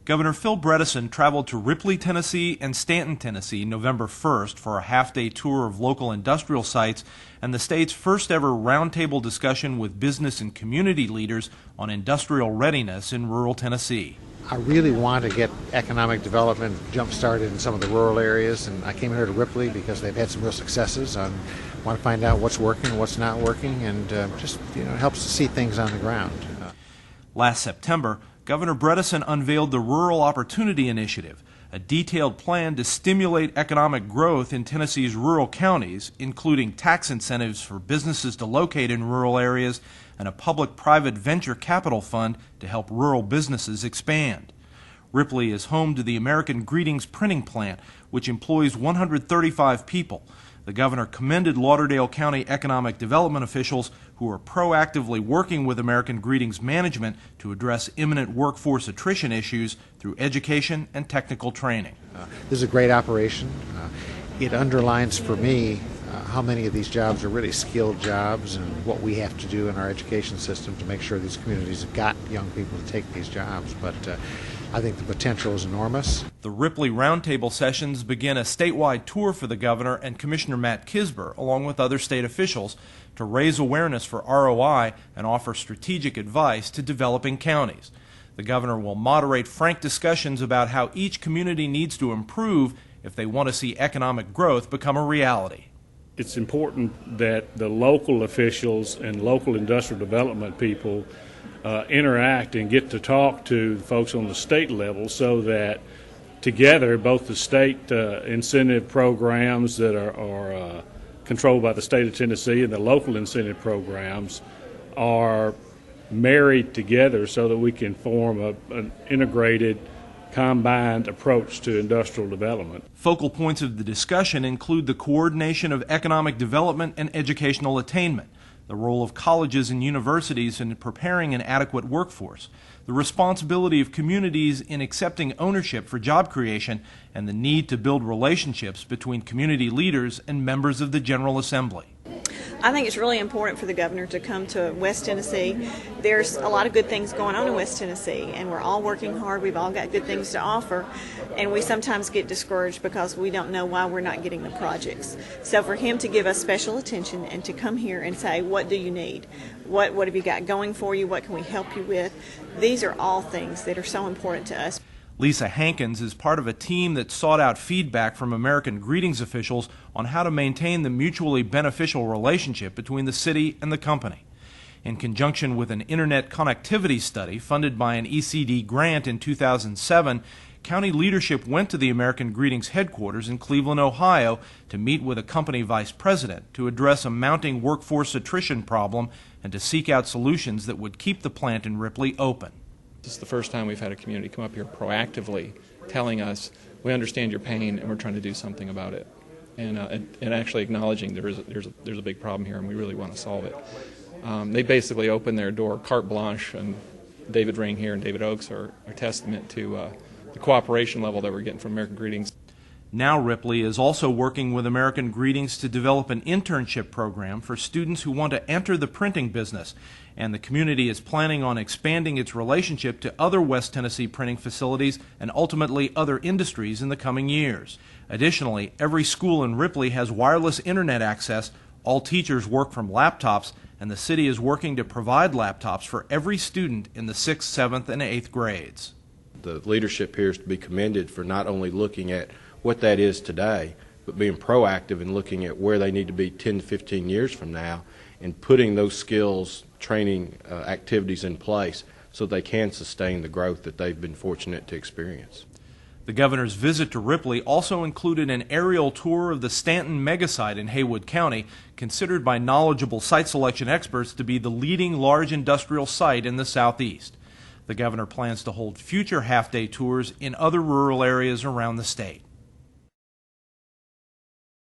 Governor Phil Bredesen traveled to Ripley, Tennessee and Stanton, Tennessee, November 1st for a half-day tour of local industrial sites and the state's first-ever roundtable discussion with business and community leaders on industrial readiness in rural Tennessee. I really want to get economic development jump-started in some of the rural areas, and I came here to Ripley because they've had some real successes. I want to find out what's working, what's not working, and just it helps to see things on the ground. Last September, Governor Bredesen unveiled the Rural Opportunity Initiative, a detailed plan to stimulate economic growth in Tennessee's rural counties, including tax incentives for businesses to locate in rural areas and a public-private venture capital fund to help rural businesses expand. Ripley is home to the American Greetings printing plant, which employs 135 people. The governor commended Lauderdale County economic development officials who are proactively working with American Greetings management to address imminent workforce attrition issues through education and technical training. This is a great operation. It underlines for me how many of these jobs are really skilled jobs and what we have to do in our education system to make sure these communities have got young people to take these jobs. But I think the potential is enormous. The Ripley Roundtable sessions begin a statewide tour for the governor and Commissioner Matt Kisber, along with other state officials, to raise awareness for ROI and offer strategic advice to developing counties. The governor will moderate frank discussions about how each community needs to improve if they want to see economic growth become a reality. It's important that the local officials and local industrial development people interact and get to talk to folks on the state level so that together both the state incentive programs that are controlled by the state of Tennessee and the local incentive programs are married together so that we can form an integrated, combined approach to industrial development. Focal points of the discussion include the coordination of economic development and educational attainment, the role of colleges and universities in preparing an adequate workforce, the responsibility of communities in accepting ownership for job creation, and the need to build relationships between community leaders and members of the General Assembly. I think it's really important for the governor to come to West Tennessee. There's a lot of good things going on in West Tennessee, and we're all working hard. We've all got good things to offer, and we sometimes get discouraged because we don't know why we're not getting the projects. So for him to give us special attention and to come here and say, what do you need? What have you got going for you? What can we help you with? These are all things that are so important to us. Lisa Hankins is part of a team that sought out feedback from American Greetings officials on how to maintain the mutually beneficial relationship between the city and the company. In conjunction with an internet connectivity study funded by an ECD grant in 2007, county leadership went to the American Greetings headquarters in Cleveland, Ohio, to meet with a company vice president to address a mounting workforce attrition problem and to seek out solutions that would keep the plant in Ripley open. This is the first time we've had a community come up here proactively telling us, we understand your pain and we're trying to do something about it. And actually acknowledging there's a big problem here and we really want to solve it. They basically opened their door carte blanche, and David Ring here and David Oaks are a testament to the cooperation level that we're getting from American Greetings. Now Ripley is also working with American Greetings to develop an internship program for students who want to enter the printing business, and the community is planning on expanding its relationship to other West Tennessee printing facilities and ultimately other industries in the coming years. Additionally, every school in Ripley has wireless internet access, all teachers work from laptops, and the city is working to provide laptops for every student in the 6th, 7th, and 8th grades. The leadership here is to be commended for not only looking at what that is today, but being proactive in looking at where they need to be 10 to 15 years from now and putting those skills, training activities in place so they can sustain the growth that they've been fortunate to experience. The governor's visit to Ripley also included an aerial tour of the Stanton megasite in Haywood County, considered by knowledgeable site selection experts to be the leading large industrial site in the southeast. The governor plans to hold future half-day tours in other rural areas around the state.